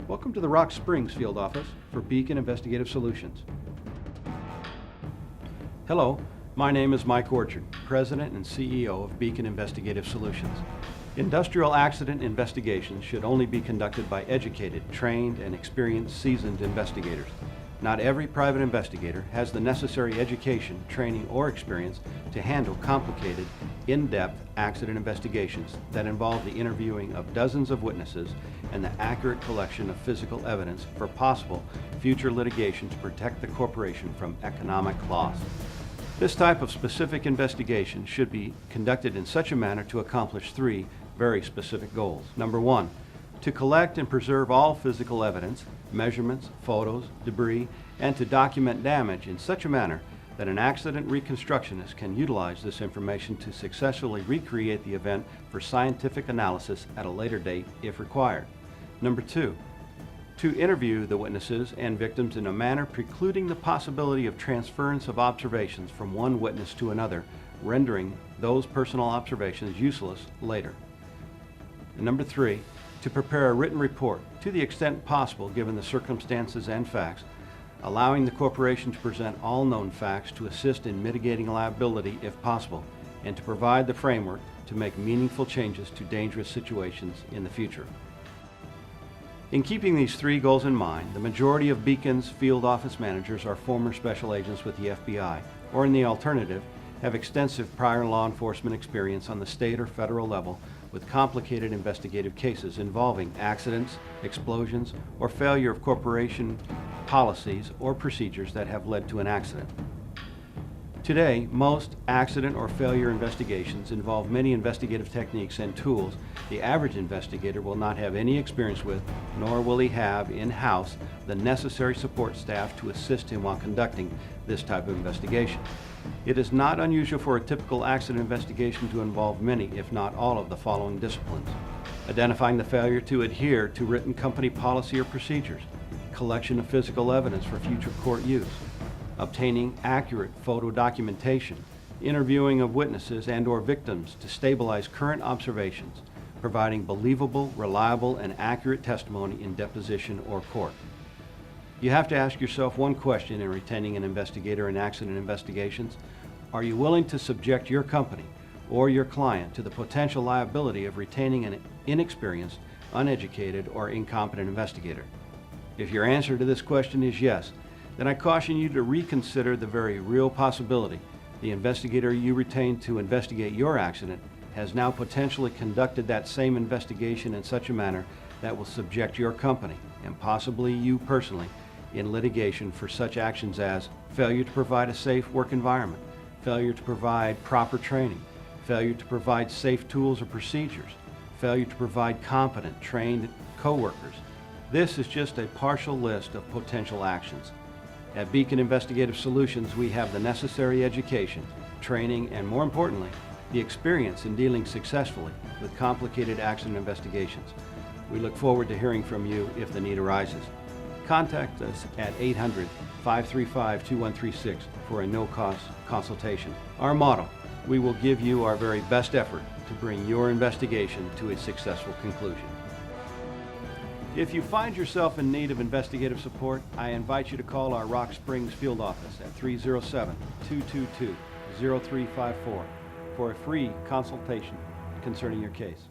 Welcome to the Rock Springs Field Office for Beacon Investigative Solutions. Hello, my name is Mike Orchard, President and CEO of Beacon Investigative Solutions. Industrial accident investigations should only be conducted by educated, trained, and experienced seasoned investigators. Not every private investigator has the necessary education, training, or experience to handle complicated, in-depth accident investigations that involve the interviewing of dozens of witnesses and the accurate collection of physical evidence for possible future litigation to protect the corporation from economic loss. This type of specific investigation should be conducted in such a manner to accomplish three very specific goals. Number one, to collect and preserve all physical evidence, measurements, photos, debris, and to document damage in such a manner that an accident reconstructionist can utilize this information to successfully recreate the event for scientific analysis at a later date if required. Number two, to interview the witnesses and victims in a manner precluding the possibility of transference of observations from one witness to another, rendering those personal observations useless later. And number three, to prepare a written report to the extent possible given the circumstances and facts, allowing the corporation to present all known facts to assist in mitigating liability if possible, and to provide the framework to make meaningful changes to dangerous situations in the future. In keeping these three goals in mind, the majority of Beacon's field office managers are former special agents with the FBI, or in the alternative, have extensive prior law enforcement experience on the state or federal level with complicated investigative cases involving accidents, explosions, or failure of corporation policies or procedures that have led to an accident. Today, most accident or failure investigations involve many investigative techniques and tools the average investigator will not have any experience with, nor will he have in-house the necessary support staff to assist him while conducting this type of investigation. It is not unusual for a typical accident investigation to involve many, if not all, of the following disciplines: identifying the failure to adhere to written company policy or procedures, collection of physical evidence for future court use, obtaining accurate photo documentation, interviewing of witnesses and/or victims to stabilize current observations, providing believable, reliable, and accurate testimony in deposition or court. You have to ask yourself one question in retaining an investigator in accident investigations. Are you willing to subject your company or your client to the potential liability of retaining an inexperienced, uneducated, or incompetent investigator? If your answer to this question is yes, then I caution you to reconsider the very real possibility the investigator you retained to investigate your accident has now potentially conducted that same investigation in such a manner that will subject your company, and possibly you personally, in litigation for such actions as failure to provide a safe work environment, failure to provide proper training, failure to provide safe tools or procedures, failure to provide competent, trained co-workers. This is just a partial list of potential actions. At Beacon Investigative Solutions, we have the necessary education, training, and more importantly, the experience in dealing successfully with complicated accident investigations. We look forward to hearing from you if the need arises. Contact us at 800-535-2136 for a no-cost consultation. Our motto: we will give you our very best effort to bring your investigation to a successful conclusion. If you find yourself in need of investigative support, I invite you to call our Rock Springs field office at 307-222-0354 for a free consultation concerning your case.